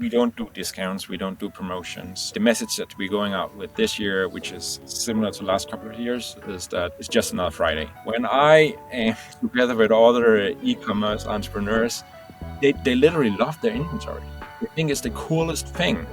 we don't do discounts, we don't do promotions. The message that we're going out with this year, which is similar to the last couple of years, is that it's just another Friday. When I am together with other e-commerce entrepreneurs, they literally love their inventory. They think it's the coolest thing.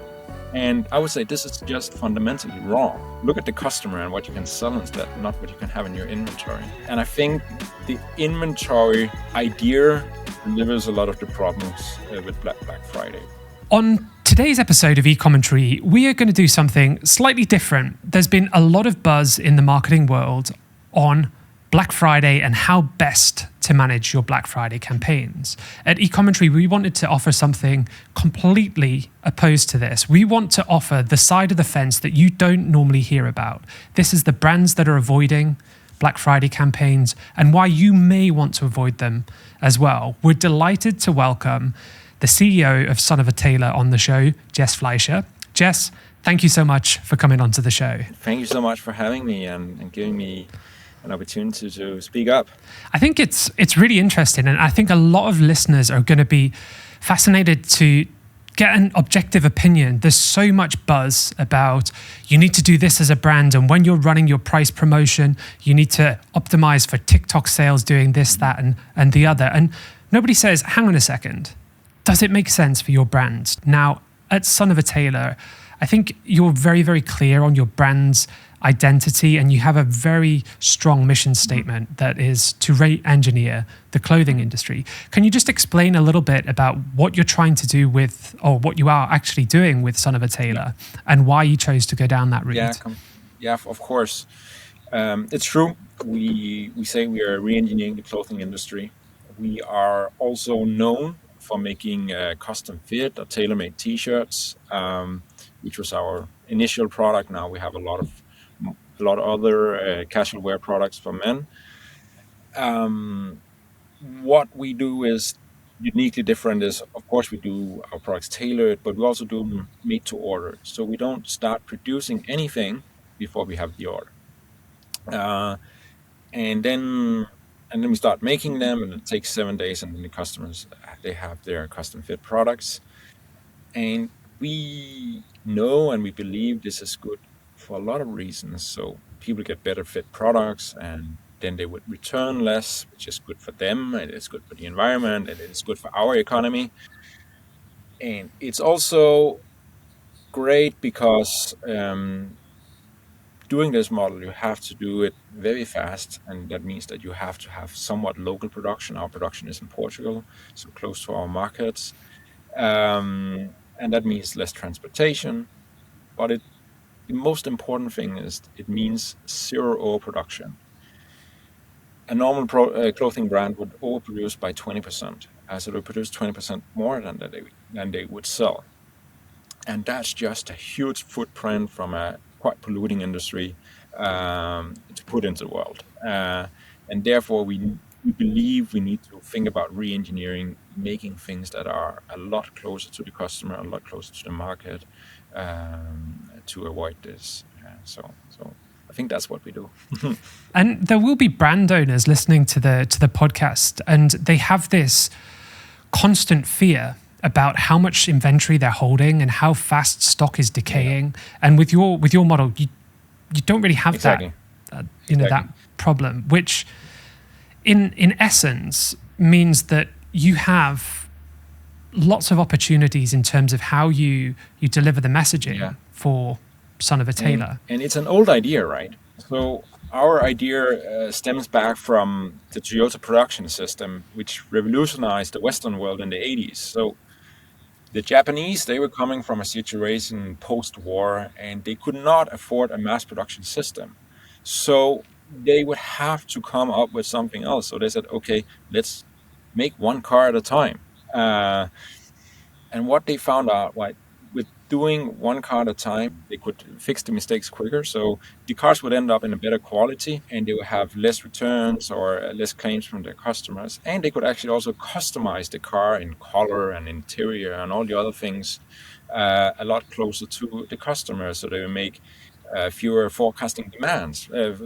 And I would say this is just fundamentally wrong. Look at the customer and what you can sell instead, not what you can have in your inventory. And I think the inventory idea delivers a lot of the problems with Black Friday. On today's episode of eCommentary, we are going to do something slightly different. There's been a lot of buzz in the marketing world on Black Friday and how best to manage your Black Friday campaigns. At eCommentary, we wanted to offer something completely opposed to this. We want to offer the side of the fence that you don't normally hear about. This is the brands that are avoiding Black Friday campaigns and why you may want to avoid them as well. We're delighted to welcome the CEO of Son of a Tailor on the show, Jess Fleischer. Jess, thank you so much for coming onto the show. Thank you so much for having me and giving me an opportunity to speak up. I think it's really interesting, and I think a lot of listeners are going to be fascinated to get an objective opinion. There's so much buzz about you need to do this as a brand, and when you're running your price promotion, you need to optimize for TikTok sales doing this, that, and the other. And nobody says, hang on a second, does it make sense for your brand? Now, at Son of a Tailor, I think you're very, very clear on your brand's identity, and you have a very strong mission statement that is to re-engineer the clothing industry. Can you just explain a little bit about what you're trying to do with, or what you are actually doing with Son of a Tailor, and why you chose to go down that route? Yeah, of course. It's true. We say we are re-engineering the clothing industry. We are also known for making custom fit or tailor-made t-shirts, which was our initial product. Now we have a lot of other casual wear products for men. What we do is uniquely different. Is of course we do our products tailored, but we also do them made to order. So we don't start producing anything before we have the order, and then we start making them, and it takes 7 days, and then the customers, they have their custom fit products. And we know and we believe this is good for a lot of reasons. So people get better fit products, and then they would return less, which is good for them, and it's good for the environment, and it's good for our economy. And it's also great because doing this model, you have to do it very fast, and that means that you have to have somewhat local production. Our production is in Portugal, so close to our markets, and that means less transportation. But the most important thing is it means zero overproduction. A normal clothing brand would overproduce by 20%, so they produce 20% more than they would sell, and that's just a huge footprint from a quite polluting industry to put into the world. And therefore, we believe we need to think about re-engineering, making things that are a lot closer to the customer, a lot closer to the market, to avoid this. So I think that's what we do. And there will be brand owners listening to the podcast, and they have this constant fear about how much inventory they're holding and how fast stock is decaying. Yeah. And with your model, you don't really have that problem, which in essence means that you have lots of opportunities in terms of how you deliver the messaging for Son of a Tailor. And it's an old idea, right? So our idea stems back from the Toyota production system, which revolutionized the Western world in the 80s. So the Japanese, they were coming from a situation post-war, and they could not afford a mass production system. So they would have to come up with something else. So they said, okay, let's make one car at a time. And what they found out, with doing one car at a time, they could fix the mistakes quicker. So the cars would end up in a better quality, and they would have less returns or less claims from their customers. And they could actually also customize the car in color and interior and all the other things a lot closer to the customer. So they would make fewer forecasting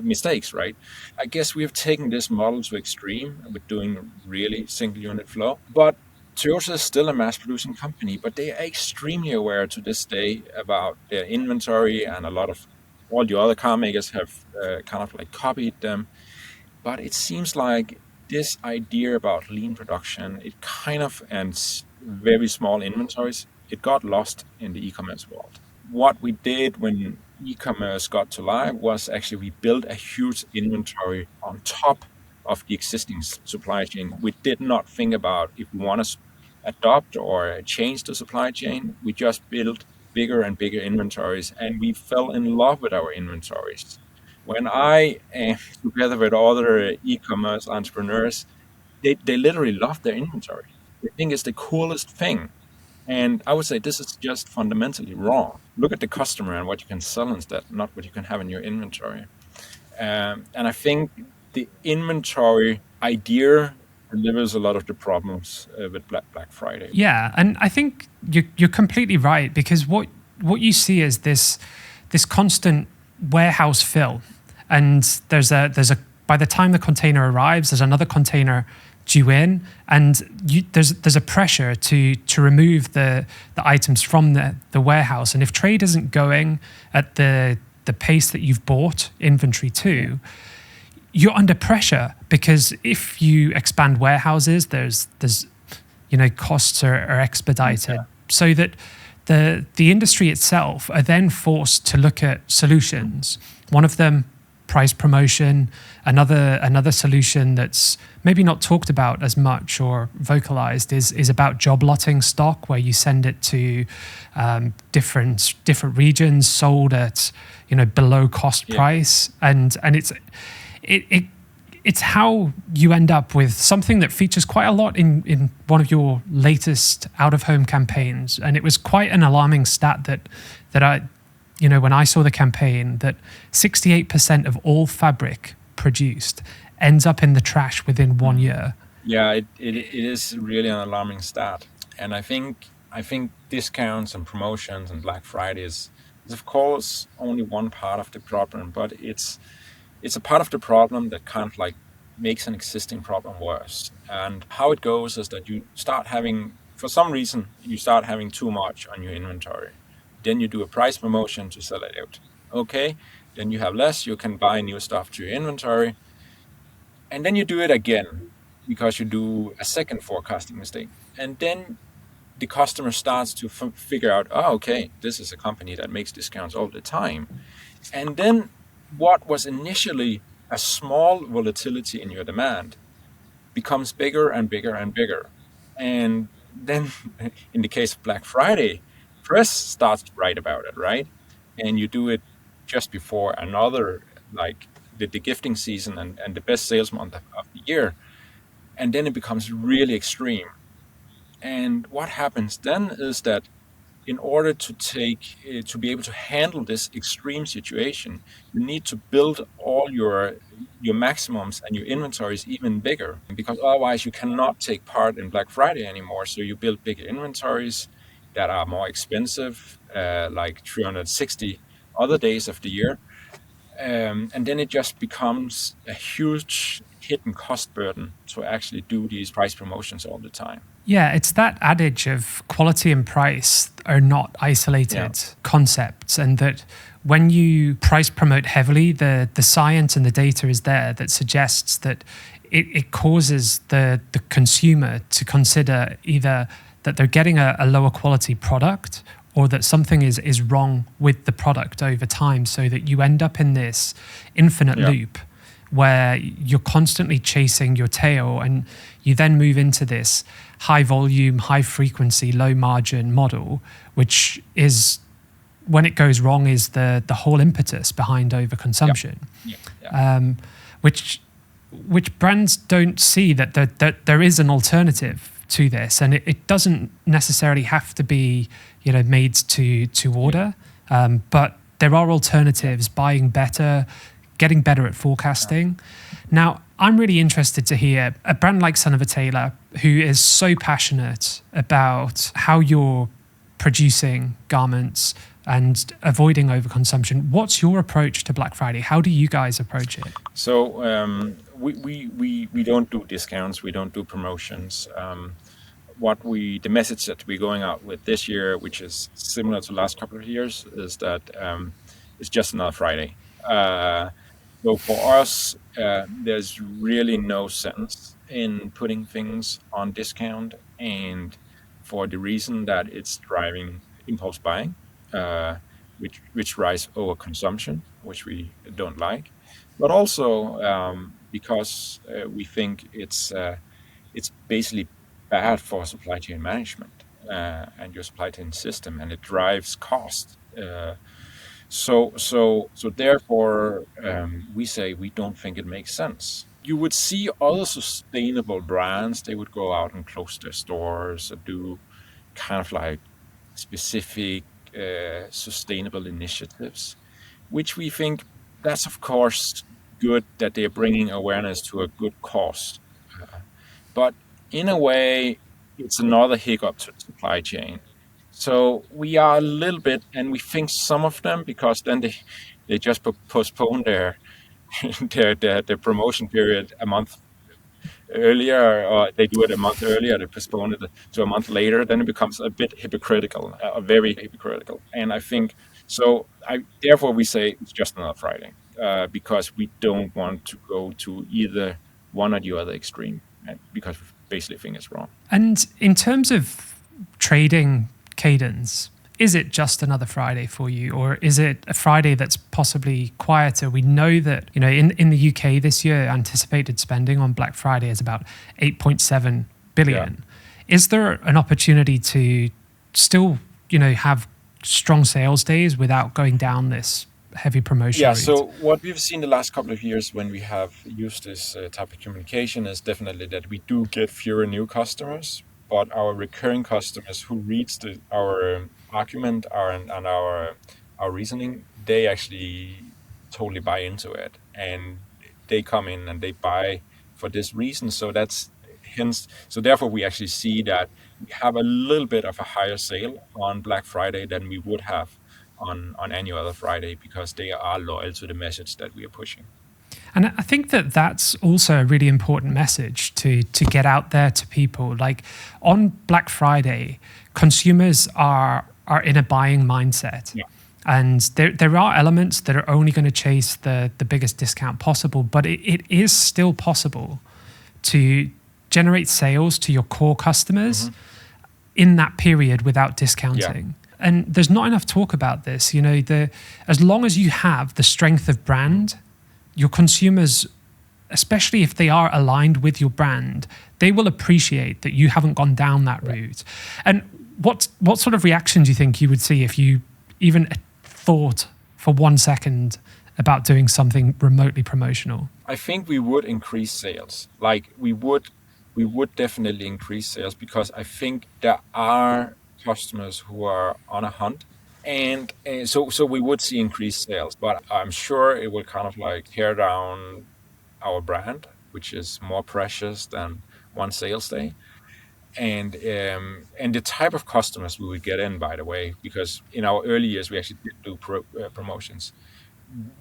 mistakes, right? I guess we have taken this model to extreme with doing really single unit flow. But Toyota is still a mass-producing company, but they are extremely aware to this day about their inventory, and a lot of all the other car makers have kind of like copied them. But it seems like this idea about lean production, it kind of ends very small inventories. It got lost in the e-commerce world. What we did when e-commerce got to live was actually we built a huge inventory on top of the existing supply chain. We did not think about if we want to adopt or change the supply chain. We just built bigger and bigger inventories, and we fell in love with our inventories. When I am together with other e-commerce entrepreneurs, they literally love their inventory. They think it's the coolest thing. And I would say this is just fundamentally wrong. Look at the customer and what you can sell instead, not what you can have in your inventory. And I think the inventory idea delivers a lot of the problems with Black Friday. Yeah, and I think you're completely right, because what you see is this constant warehouse fill, and there's a by the time the container arrives, there's another container due in, and there's a pressure to remove the items from the warehouse, and if trade isn't going at the pace that you've bought inventory to, you're under pressure, because if you expand warehouses, there's costs are expedited, so that the industry itself are then forced to look at solutions. One of them, price promotion. Another solution that's maybe not talked about as much or vocalized is about job lotting stock, where you send it to different regions, sold at below cost price, and it's how you end up with something that features quite a lot in one of your latest out-of-home campaigns. And it was quite an alarming stat that I, when I saw the campaign, that 68% of all fabric produced ends up in the trash within 1 year. Yeah, it is really an alarming stat. And I think discounts and promotions and Black Friday is of course only one part of the problem, but it's a part of the problem that kind of like makes an existing problem worse. And how it goes is that you start having, for some reason, too much on your inventory. Then you do a price promotion to sell it out. Okay, then you have less, you can buy new stuff to your inventory. And then you do it again because you do a second forecasting mistake. And then the customer starts to figure out, oh, okay, this is a company that makes discounts all the time. And then what was initially a small volatility in your demand becomes bigger and bigger and bigger. And then in the case of Black Friday, press starts to write about it, right? And you do it just before another, like the gifting season and the best sales month of the year. And then it becomes really extreme. And what happens then is that in order to be able to handle this extreme situation, you need to build all your maximums and your inventories even bigger, because otherwise you cannot take part in Black Friday anymore. So you build bigger inventories that are more expensive, like 360 other days of the year. And then it just becomes a huge hidden cost burden to actually do these price promotions all the time. Yeah, it's that adage of quality and price are not isolated concepts, and that when you price promote heavily, the science and the data is there that suggests that it causes the consumer to consider either that they're getting a lower quality product, or that something is wrong with the product over time, so that you end up in this infinite loop where you're constantly chasing your tail, and you then move into this high volume, high frequency, low margin model, which is, when it goes wrong, is the whole impetus behind overconsumption. Which brands don't see that there is an alternative to this, and it doesn't necessarily have to be made to order, but there are alternatives. Buying better, getting better at forecasting. Now, I'm really interested to hear a brand like Son of a Tailor, who is so passionate about how you're producing garments and avoiding overconsumption. What's your approach to Black Friday? How do you guys approach it? So we don't do discounts. We don't do promotions. the message that we're going out with this year, which is similar to the last couple of years, is that it's just another Friday. So for us, there's really no sense in putting things on discount, and for the reason that it's driving impulse buying, which drives overconsumption, which we don't like, but also because we think it's basically bad for supply chain management and your supply chain system, and it drives cost. So therefore, we say we don't think it makes sense. You would see other sustainable brands, they would go out and close their stores or do kind of like specific sustainable initiatives, which we think that's, of course, good that they're bringing awareness to a good cause. But in a way, it's another hiccup to the supply chain. So we are a little bit, and we think some of them, because then they just postpone their their promotion period a month earlier, or they do it a month earlier, they postpone it to a month later, then it becomes a bit hypocritical, very hypocritical. And I think so. Therefore we say it's just another Friday, because we don't want to go to either one or the other extreme, and because we basically think it's wrong. And in terms of trading cadence, is it just another Friday for you, or is it a Friday that's possibly quieter? We know that, in the UK this year, anticipated spending on Black Friday is about 8.7 billion. Yeah. Is there an opportunity to still, have strong sales days without going down this heavy promotion route? So what we've seen the last couple of years when we have used this type of communication is definitely that we do get fewer new customers, but our recurring customers who reads our argument and our reasoning, they actually totally buy into it, and they come in and they buy for this reason. So therefore we actually see that we have a little bit of a higher sale on Black Friday than we would have on any other Friday, because they are loyal to the message that we are pushing. And I think that that's also a really important message to get out there to people. Like on Black Friday, consumers are in a buying mindset. Yeah. And there are elements that are only going to chase the biggest discount possible, but it is still possible to generate sales to your core customers in that period without discounting. Yeah. And there's not enough talk about this. As long as you have the strength of brand, your consumers, especially if they are aligned with your brand, they will appreciate that you haven't gone down that route. And what sort of reaction do you think you would see if you even thought for 1 second about doing something remotely promotional? I think we would increase sales. Like we would definitely increase sales, because I think there are customers who are on a hunt. And so we would see increased sales, but I'm sure it will kind of like tear down our brand, which is more precious than one sales day. And the type of customers we would get in, by the way, because in our early years we actually did do promotions,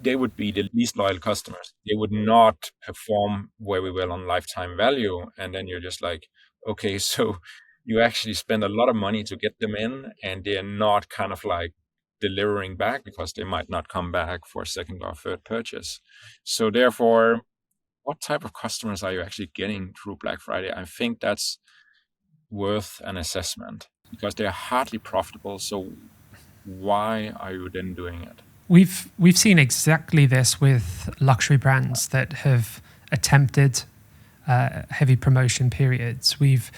they would be the least loyal customers. They would not perform very well on lifetime value, and then you're just like, okay, so you actually spend a lot of money to get them in, and they're not kind of like delivering back, because they might not come back for a second or third purchase. So therefore, what type of customers are you actually getting through Black Friday? I think that's worth an assessment, because they're hardly profitable. So why are you then doing it? We've seen exactly this with luxury brands that have attempted heavy promotion periods. We've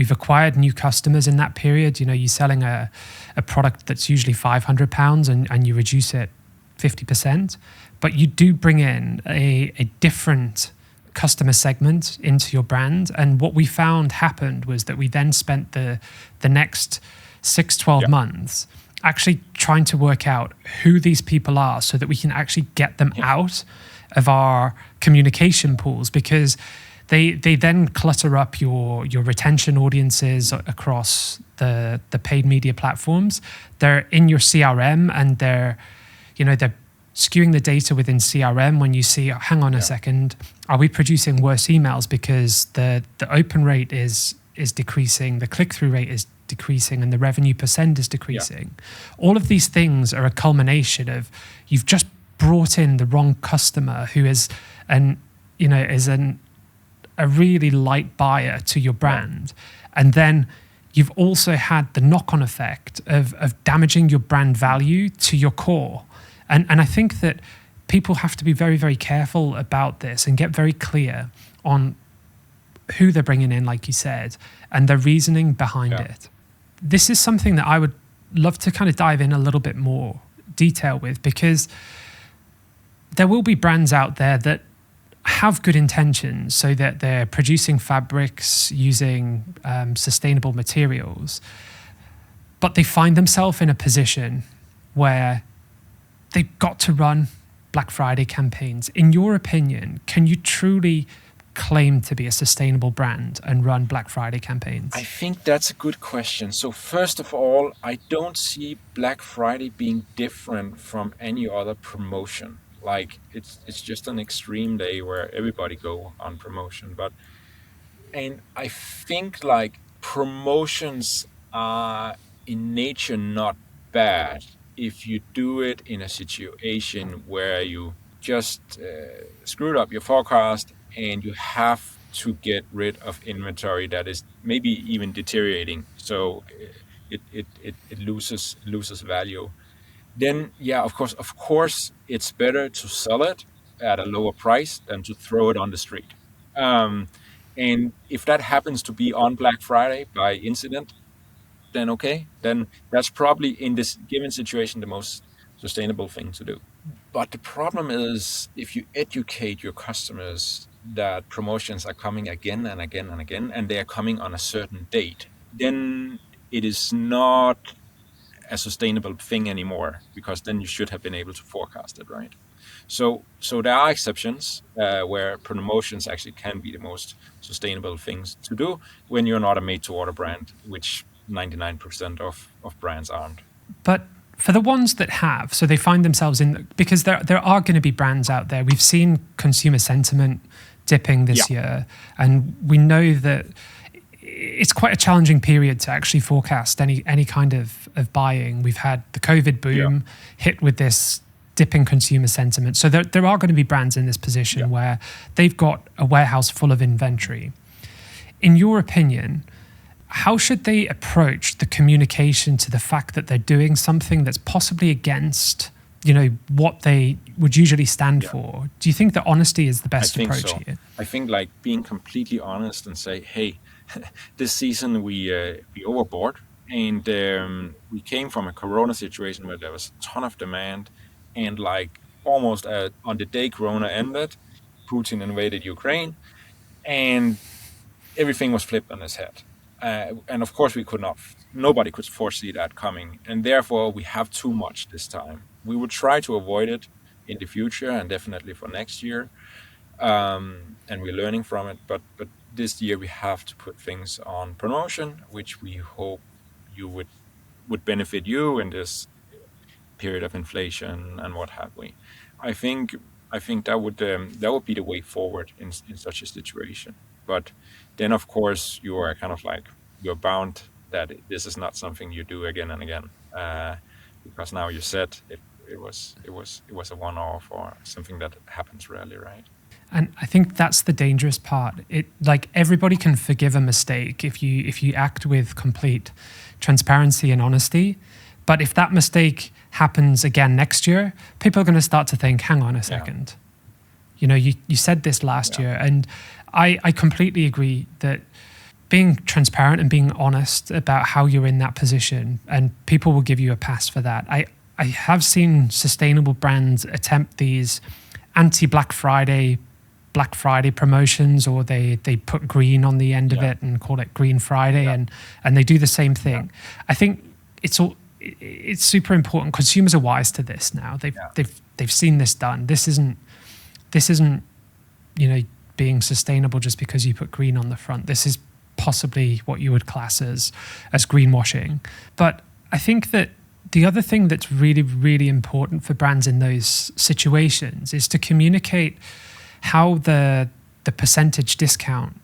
acquired new customers in that period. You're selling a product that's usually £500 and you reduce it 50%, but you do bring in a different customer segment into your brand. And what we found happened was that we then spent the next 6-12 months actually trying to work out who these people are so that we can actually get them out of our communication pools, because they then clutter up your retention audiences across the paid media platforms. They're in your CRM, and they're skewing the data within CRM when you see, hang on a second, are we producing worse emails because the open rate is is decreasing, the click-through rate is decreasing, and the revenue percent is decreasing. All of these things are a culmination of you've just brought in the wrong customer who is a really light buyer to your brand. And then you've also had the knock-on effect of damaging your brand value to your core. And I think that people have to be very, very careful about this and get very clear on who they're bringing in, like you said, and the reasoning behind it. This is something that I would love to kind of dive in a little bit more detail with, because there will be brands out there that have good intentions, so that they're producing fabrics using sustainable materials, but they find themselves in a position where they've got to run Black Friday campaigns. In your opinion, can you truly claim to be a sustainable brand and run Black Friday campaigns? I think that's a good question. So first of all, I don't see Black Friday being different from any other promotion. Like it's just an extreme day where everybody go on promotion. And I think like promotions are in nature not bad if you do it in a situation where you just screwed up your forecast and you have to get rid of inventory that is maybe even deteriorating, so it loses value. Then of course it's better to sell it at a lower price than to throw it on the street. And if that happens to be on Black Friday by incident, then okay, then that's probably in this given situation the most sustainable thing to do. But the problem is, if you educate your customers that promotions are coming again and again and again, and they are coming on a certain date, then it is not a sustainable thing anymore, because then you should have been able to forecast it, right? So there are exceptions where promotions actually can be the most sustainable things to do when you're not a made-to-order brand, which 99% of brands aren't. But for the ones that have, so they find themselves in, because there are going to be brands out there. We've seen consumer sentiment dipping this year, and we know that it's quite a challenging period to actually forecast any kind of buying. We've had the COVID boom hit with this dipping consumer sentiment. So there are going to be brands in this position where they've got a warehouse full of inventory. In your opinion, how should they approach the communication to the fact that they're doing something that's possibly against, what they would usually stand for? Do you think that honesty is the best approach here? I think like being completely honest and say, hey, this season we overbought, and we came from a Corona situation where there was a ton of demand, and like almost on the day Corona ended, Putin invaded Ukraine, and everything was flipped on its head. And of course nobody could foresee that coming, and therefore we have too much this time. We would try to avoid it in the future, and definitely for next year, and we're learning from it. But this year we have to put things on promotion, which we hope you would benefit you in this period of inflation and what have we. I think that would be the way forward in such a situation. But then of course you are kind of like, you're bound that this is not something you do again and again, because now you said it was a one-off or something that happens rarely, right? And I think that's the dangerous part. It, like, everybody can forgive a mistake if you act with complete transparency and honesty. But if that mistake happens again next year, people are going to start to think, hang on a second. You said this last year. And I completely agree that being transparent and being honest about how you're in that position, and people will give you a pass for that. I have seen sustainable brands attempt these anti-Black Friday promotions, or they put green on the end of it and call it Green Friday, and they do the same thing. I think it's super important. Consumers are wise to this now. They've seen this done. This isn't being sustainable just because you put green on the front. This is possibly what you would class as greenwashing. But I think that the other thing that's really, really important for brands in those situations is to communicate how the percentage discount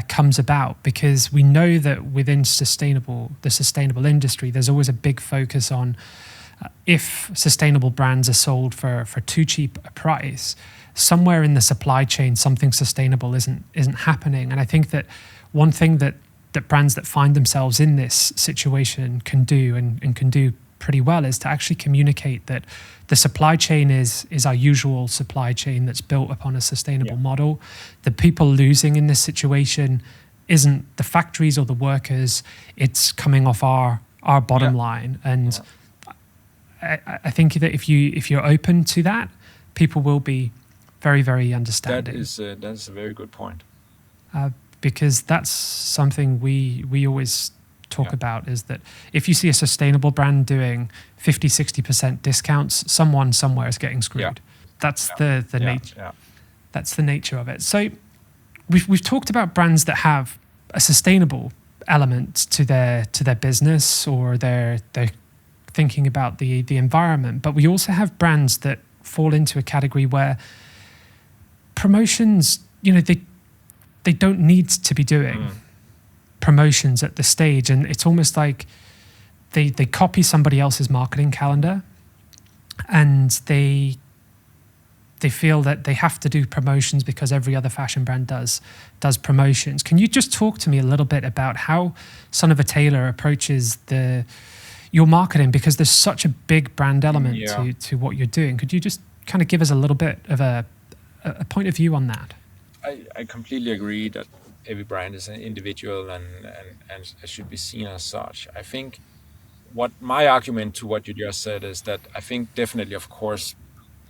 comes about, because we know that within the sustainable industry, there's always a big focus on if sustainable brands are sold for too cheap a price, somewhere in the supply chain something sustainable isn't happening. And I think that one thing that brands that find themselves in this situation can do, and can do pretty well, is to actually communicate that the supply chain is our usual supply chain that's built upon a sustainable model. The people losing in this situation isn't the factories or the workers, it's coming off our bottom line. And I think that if you're open to that, people will be very, very understanding. That is a very good point. Because that's something we always talk about, is that if you see a sustainable brand doing 50-60% discounts, someone somewhere is getting screwed. That's the nature. That's the nature of it. So we've talked about brands that have a sustainable element to their business, or they're thinking about the environment, but we also have brands that fall into a category where promotions, they don't need to be doing promotions at this stage, and it's almost like they copy somebody else's marketing calendar, and they feel that they have to do promotions because every other fashion brand does promotions. Can you just talk to me a little bit about how Son of a Tailor approaches your marketing, because there's such a big brand element to what you're doing? Could you just kind of give us a little bit of a point of view on that? I completely agree that every brand is an individual and should be seen as such. I think what my argument to what you just said is that I think definitely, of course,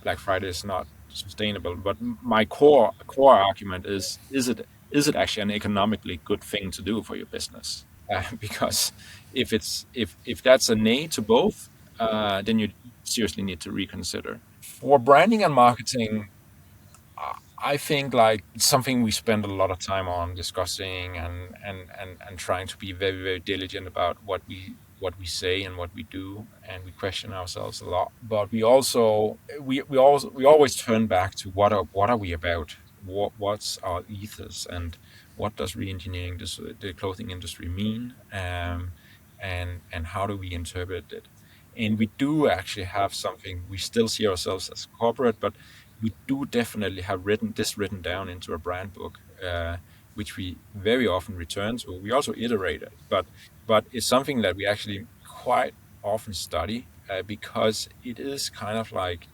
Black Friday is not sustainable, but my core argument is it actually an economically good thing to do for your business? Because if that's a nay to both, then you seriously need to reconsider. For branding and marketing, I think like it's something we spend a lot of time on discussing and trying to be very, very diligent about what we say and what we do, and we question ourselves a lot. But we also we always turn back to what are we about? What's our ethos, and what does reengineering the clothing industry mean, and how do we interpret it? And we do actually have something. We still see ourselves as corporate, but we do definitely have written down into a brand book, which we very often return to. We also iterate it, but it's something that we actually quite often study, because it is kind of like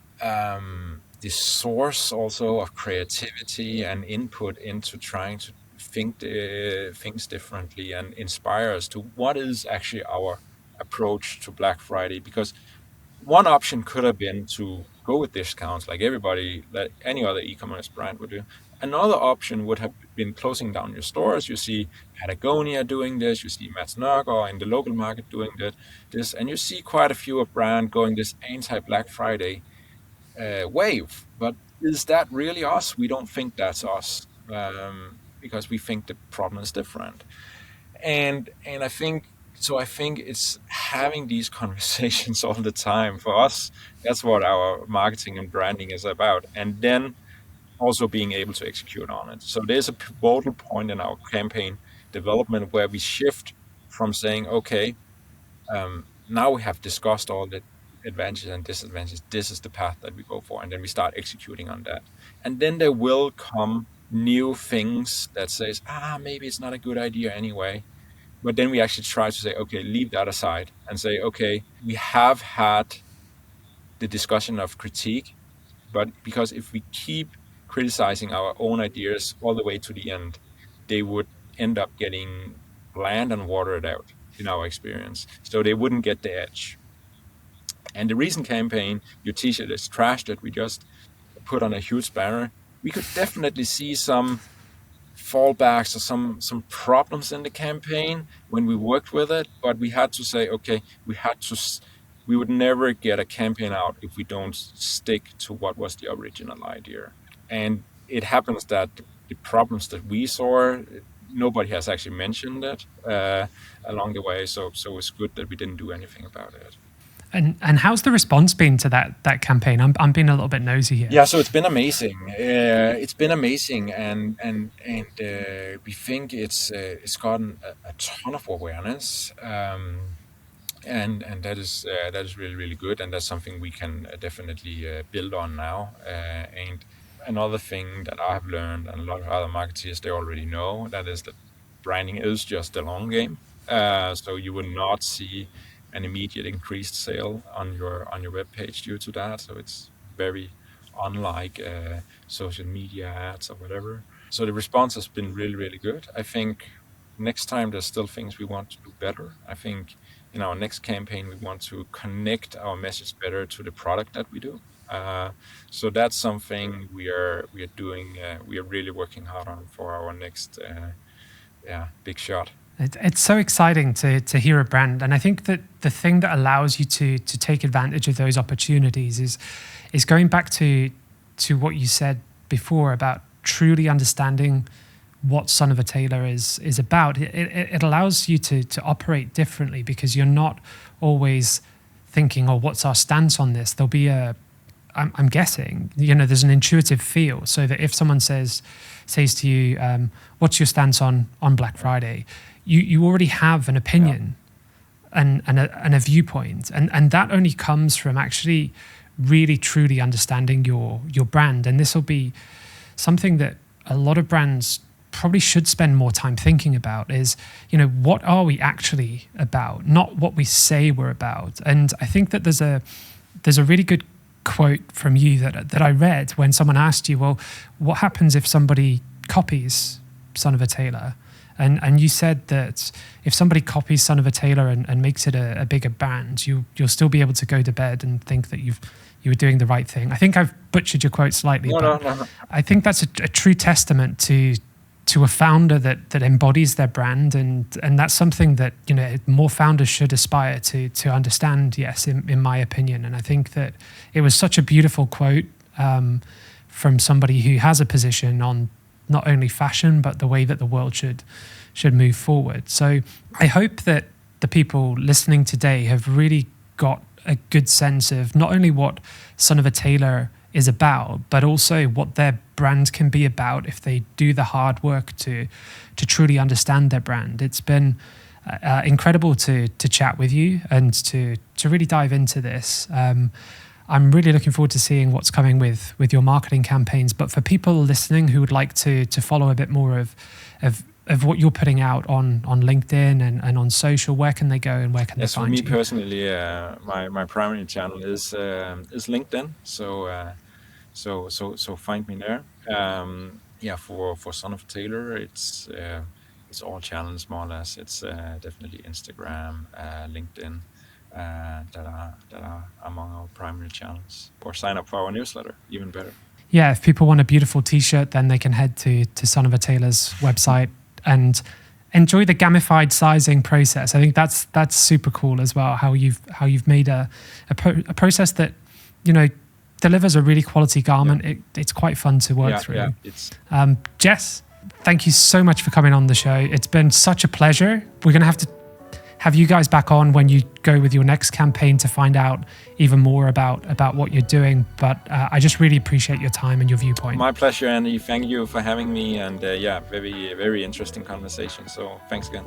the source also of creativity and input into trying to think things differently and inspire us to what is actually our approach to Black Friday. Because one option could have been to go with discounts like any other e-commerce brand would do. Another option would have been closing down your stores. You see Patagonia doing this, you see Mats Nørgaard in the local market doing this, and you see quite a few of brands going this anti-Black Friday wave. But is that really us? We don't think that's us, because we think the problem is different. And I think it's having these conversations all the time. For us, that's what our marketing and branding is about. And then also being able to execute on it. So there's a pivotal point in our campaign development where we shift from saying, okay, now we have discussed all the advantages and disadvantages. This is the path that we go for. And then we start executing on that. And then there will come new things that says, maybe it's not a good idea anyway. But then we actually try to say, okay, leave that aside and say, okay, we have had the discussion of critique, but because if we keep criticizing our own ideas all the way to the end, they would end up getting bland and watered out in our experience. So they wouldn't get the edge. And the recent campaign, Your T-shirt is trash, that we just put on a huge banner, we could definitely see some fallbacks or some problems in the campaign when we worked with it, but we had to say, okay, we would never get a campaign out if we don't stick to what was the original idea. And it happens that the problems that we saw, nobody has actually mentioned it along the way, so it's good that we didn't do anything about it. And how's the response been to that campaign? I'm being a little bit nosy here. Yeah, so it's been amazing. And we think it's gotten a ton of awareness, and that is really, really good, and that's something we can definitely build on now. And another thing that I've learned, and a lot of other marketeers, they already know, that is that branding is just a long game. So you will not see an immediate increased sale on your web page due to that. So it's very unlike social media ads or whatever. So the response has been really, really good. I think next time there's still things we want to do better. I think in our next campaign we want to connect our message better to the product that we do. So that's something we are doing. We are really working hard on for our next big shot. It's so exciting to hear a brand, and I think that the thing that allows you to take advantage of those opportunities is going back to what you said before about truly understanding what Son of a Tailor is about. It allows you to operate differently because you're not always thinking, oh, what's our stance on this? There'll be I'm guessing, there's an intuitive feel, so that if someone says to you, what's your stance on Black Friday? You already have an opinion and a viewpoint, and that only comes from actually really truly understanding your brand. And this will be something that a lot of brands probably should spend more time thinking about is, what are we actually about, not what we say we're about. And I think that there's a really good quote from you that I read when someone asked you, well, what happens if somebody copies Son of a Tailor? And you said that if somebody copies Son of a Tailor and makes it a bigger brand, you'll still be able to go to bed and think that you were doing the right thing. I think I've butchered your quote slightly, No. I think that's a true testament to a founder that embodies their brand, and that's something that more founders should aspire to understand. Yes, in my opinion, and I think that it was such a beautiful quote from somebody who has a position on not only fashion but the way that the world should move forward. So I hope that the people listening today have really got a good sense of not only what Son of a Tailor is about, but also what their brand can be about if they do the hard work to truly understand their brand. It's been incredible to chat with you and to really dive into this. I'm really looking forward to seeing what's coming with your marketing campaigns. But for people listening who would like to follow a bit more of what you're putting out on LinkedIn and on social, where can they go and where can they find you? For me personally, my primary channel is LinkedIn. So find me there. For Son of Tailor, it's all channels more or less. It's definitely Instagram, LinkedIn. That are among our primary channels, or sign up for our newsletter, even better. Yeah, if people want a beautiful t-shirt, then they can head to Son of a Tailor's website and enjoy the gamified sizing process. I think that's super cool as well, how you've made a process that delivers a really quality garment. Yeah. It's quite fun to work through. Yeah, it's Jess, thank you so much for coming on the show. It's been such a pleasure. We're going to have you guys back on when you go with your next campaign to find out even more about what you're doing. But I just really appreciate your time and your viewpoint. My pleasure, Andy. Thank you for having me. And very, very interesting conversation. So thanks again.